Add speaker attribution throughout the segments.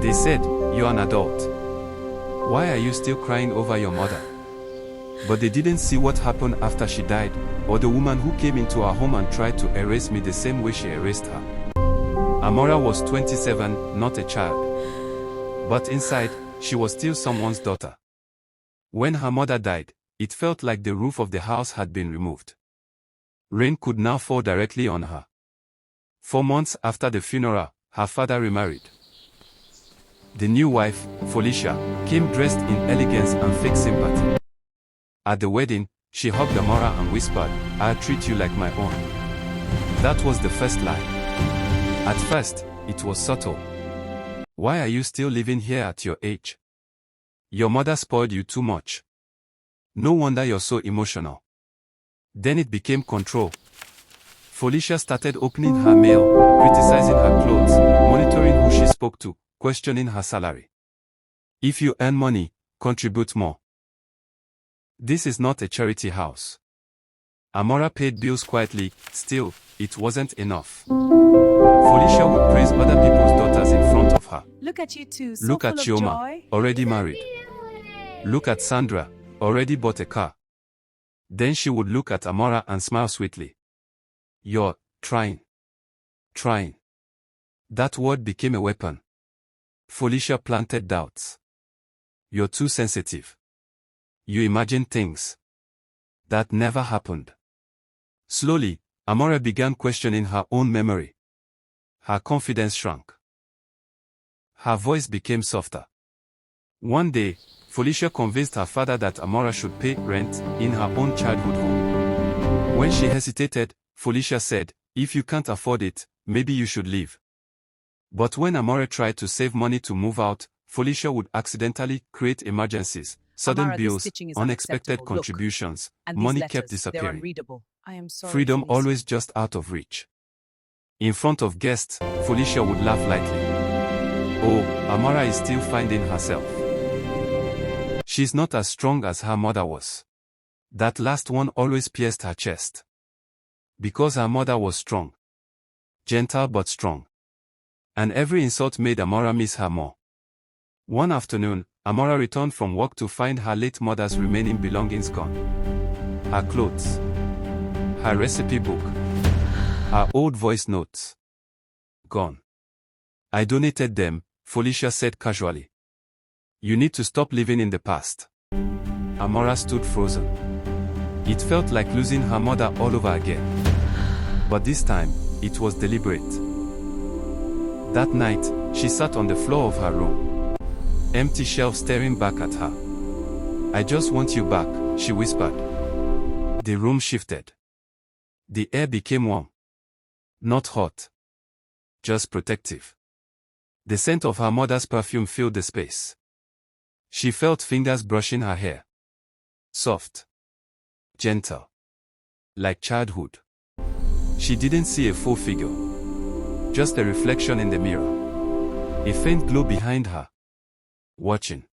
Speaker 1: They said, "You're an adult. Why are you still crying over your mother?" But they didn't see what happened after she died, or the woman who came into our home and tried to erase me the same way she erased her. Amora was 27, not a child. But inside, she was still someone's daughter. When her mother died, it felt like the roof of the house had been removed. Rain could now fall directly on her. 4 months after the funeral, her father remarried. The new wife, Felicia, came dressed in elegance and fake sympathy. At the wedding, she hugged Amora and whispered, "I'll treat you like my own." That was the first lie. At first, it was subtle. "Why are you still living here at your age? Your mother spoiled you too much. No wonder you're so emotional." Then it became control. Felicia started opening her mail, criticizing her clothes, monitoring who she spoke to, questioning her salary. "If you earn money, contribute more. This is not a charity house." Amora paid bills quietly, still, it wasn't enough. Felicia would praise other people's daughters in front of her.
Speaker 2: Look at you two, so
Speaker 1: Look
Speaker 2: full
Speaker 1: at
Speaker 2: of
Speaker 1: Chioma,
Speaker 2: joy.
Speaker 1: already married. Look at Sandra, already bought a car. Then she would look at Amora and smile sweetly. "You're trying. Trying." That word became a weapon. Felicia planted doubts. "You're too sensitive. You imagine things that never happened." Slowly, Amora began questioning her own memory. Her confidence shrank. Her voice became softer. One day, Felicia convinced her father that Amora should pay rent in her own childhood home. When she hesitated, Felicia said, "If you can't afford it, maybe you should leave." But when Amora tried to save money to move out, Felicia would accidentally create emergencies, sudden
Speaker 2: Amara, this
Speaker 1: bills,
Speaker 2: stitching is
Speaker 1: unexpected
Speaker 2: unacceptable. Look.
Speaker 1: contributions,
Speaker 2: And these
Speaker 1: money
Speaker 2: letters,
Speaker 1: kept
Speaker 2: they're
Speaker 1: disappearing.
Speaker 2: unreadable. I am sorry,
Speaker 1: Freedom
Speaker 2: Felicia.
Speaker 1: always just out of reach. In front of guests, Felicia would laugh lightly. "Oh, Amara is still finding herself. She's not as strong as her mother was." That last one always pierced her chest. Because her mother was strong. Gentle but strong. And every insult made Amora miss her more. One afternoon, Amora returned from work to find her late mother's remaining belongings gone. Her clothes. Her recipe book. Her old voice notes. Gone. "I donated them," Felicia said casually. "You need to stop living in the past." Amora stood frozen. It felt like losing her mother all over again. But this time, it was deliberate. That night, she sat on the floor of her room. Empty shelves staring back at her. "I just want you back," she whispered. The room shifted. The air became warm. Not hot. Just protective. The scent of her mother's perfume filled the space. She felt fingers brushing her hair. Soft. Gentle. Like childhood. She didn't see a full figure. Just a reflection in the mirror. A faint glow behind her. Watching.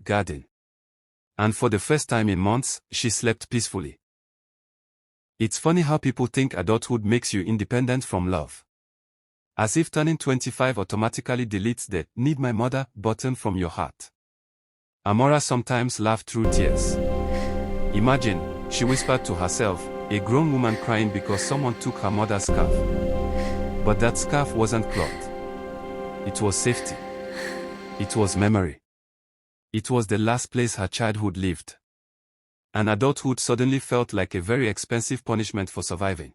Speaker 1: Guarding. And for the first time in months, she slept peacefully. It's funny how people think adulthood makes you independent from love. As if turning 25 automatically deletes the "need my mother" button from your heart. Amora sometimes laughed through tears. "Imagine," she whispered to herself, a grown woman crying because someone took her mother's scarf. But that scarf wasn't cloth. It was safety. It was memory. It was the last place her childhood lived. And adulthood suddenly felt like a very expensive punishment for surviving.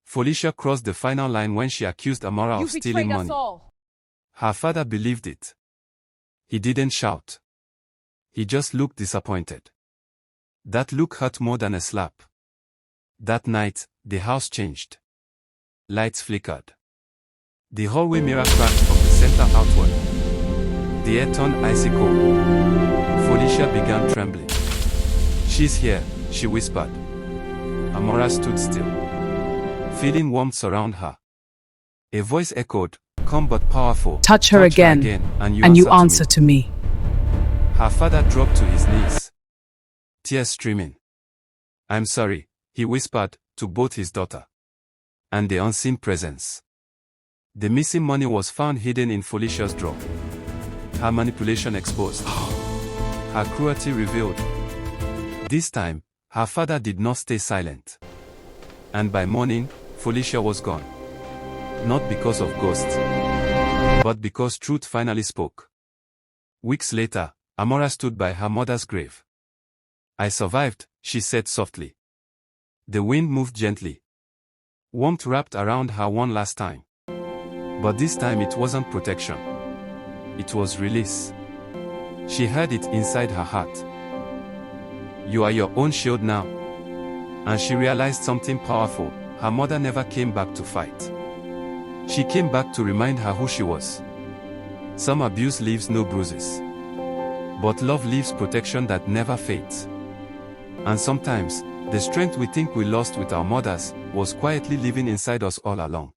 Speaker 1: Felicia crossed the final line when she accused Amora of stealing money. Her father believed it. He didn't shout. He just looked disappointed. That look hurt more than a slap. That night, the house changed. Lights flickered. The hallway mirror cracked from the center outward. The air turned icy cold. Felicia began trembling. "She's here," she whispered. Amora stood still, feeling warmth surround her. A voice echoed, calm but powerful.
Speaker 3: Touch her again, and you answer to me.
Speaker 1: Her father dropped to his knees, tears streaming. "I'm sorry," he whispered, to both his daughter and the unseen presence. The missing money was found hidden in Felicia's drawer. Her manipulation exposed. Her cruelty revealed. This time, her father did not stay silent. And by morning, Felicia was gone. Not because of ghosts, but because truth finally spoke. Weeks later, Amora stood by her mother's grave. "I survived," she said softly. The wind moved gently. Warmth wrapped around her one last time. But this time it wasn't protection. It was release. She heard it inside her heart. "You are your own shield now." And she realized something powerful. Her mother never came back to fight. She came back to remind her who she was. Some abuse leaves no bruises. But love leaves protection that never fades. And sometimes, the strength we think we lost with our mothers was quietly living inside us all along.